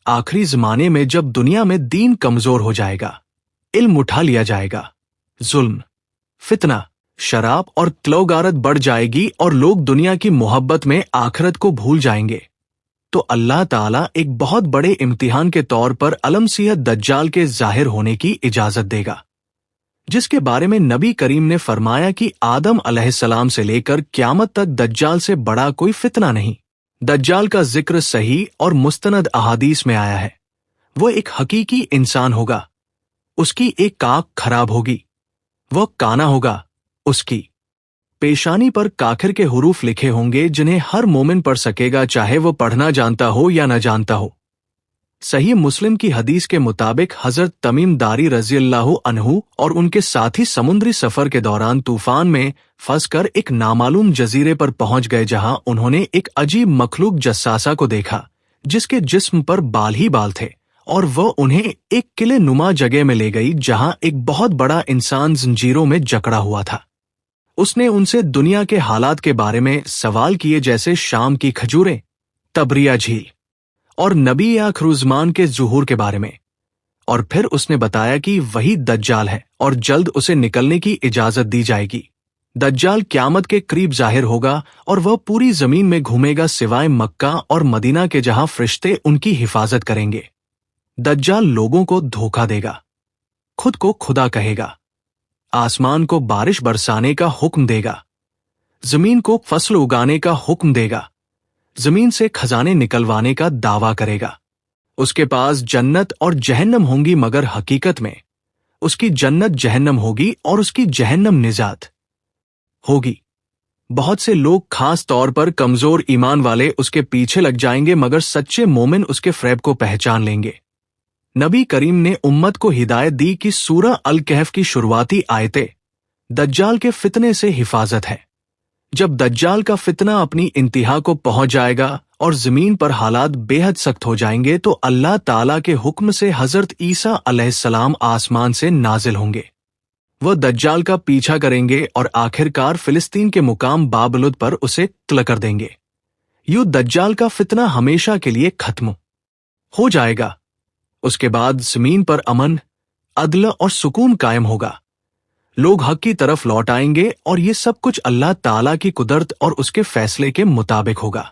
आखिरी जमाने में जब दुनिया में दीन कमजोर हो जाएगा, इल्म उठा लिया जाएगा, जुल्म, फितना, शराब और तलौगारत बढ़ जाएगी और लोग दुनिया की मोहब्बत में आखिरत को भूल जाएंगे, तो अल्लाह ताला एक बहुत बड़े इम्तिहान के तौर पर अलमसीह दज्जाल के जाहिर होने की इजाजत देगा, जिसके बारे में नबी करीम ने फरमाया कि आदम अलैहिस्सलाम से लेकर क़यामत तक दज्जाल से बड़ा कोई फितना नहीं। दज्जाल का जिक्र सही और मुस्तनद अहादीस में आया है। वो एक हकीकी इंसान होगा, उसकी एक आंख खराब होगी, वह काना होगा, उसकी पेशानी पर काखिर के हुरूफ लिखे होंगे जिन्हें हर मोमिन पढ़ सकेगा, चाहे वो पढ़ना जानता हो या न जानता हो। सही मुस्लिम की हदीस के मुताबिक हजरत तमीम दारी रज़ियल्लाहु अन्हु और उनके साथी समुद्री सफर के दौरान तूफान में फंसकर एक नामालूम जजीरे पर पहुंच गए, जहां उन्होंने एक अजीब मखलूक जस्सासा को देखा जिसके जिस्म पर बाल ही बाल थे, और वह उन्हें एक किले नुमा जगह में ले गई जहां एक बहुत बड़ा इंसान जंजीरों में जकड़ा हुआ था। उसने उनसे दुनिया के हालात के बारे में सवाल किए, जैसे शाम की खजूरें, तबरिया झील और नबी आखिरुज़्ज़मान के ज़ुहूर के बारे में, और फिर उसने बताया कि वही दज्जाल है और जल्द उसे निकलने की इजाजत दी जाएगी। दज्जाल क़यामत के करीब जाहिर होगा और वह पूरी जमीन में घूमेगा सिवाय मक्का और मदीना के, जहां फरिश्ते उनकी हिफाजत करेंगे। दज्जाल लोगों को धोखा देगा, खुद को खुदा कहेगा, आसमान को बारिश बरसाने का हुक्म देगा, जमीन को फसल उगाने का हुक्म देगा, जमीन से खजाने निकलवाने का दावा करेगा। उसके पास जन्नत और जहन्नम होंगी, मगर हकीकत में उसकी जन्नत जहन्नम होगी और उसकी जहन्नम निजात होगी। बहुत से लोग, खास तौर पर कमजोर ईमान वाले, उसके पीछे लग जाएंगे, मगर सच्चे मोमिन उसके फ़रेब को पहचान लेंगे। नबी करीम ने उम्मत को हिदायत दी कि सूरह अल कहफ की शुरुआती आयतें दज्जाल के फितने से हिफाजत है। जब दज्जाल का फितना अपनी इंतहा को पहुंच जाएगा और जमीन पर हालात बेहद सख्त हो जाएंगे, तो अल्लाह ताला के हुक्म से हजरत ईसा अलैहिस्सलाम आसमान से नाजिल होंगे। वह दज्जाल का पीछा करेंगे और आखिरकार फिलिस्तीन के मुकाम बाबलुद पर उसे तलब कर देंगे। यूं दज्जाल का फितना हमेशा के लिए खत्म हो जाएगा। उसके बाद जमीन पर अमन, अदल और सुकून कायम होगा। लोग हक की तरफ लौट आएंगे और ये सब कुछ अल्लाह ताला की कुदरत और उसके फैसले के मुताबिक होगा।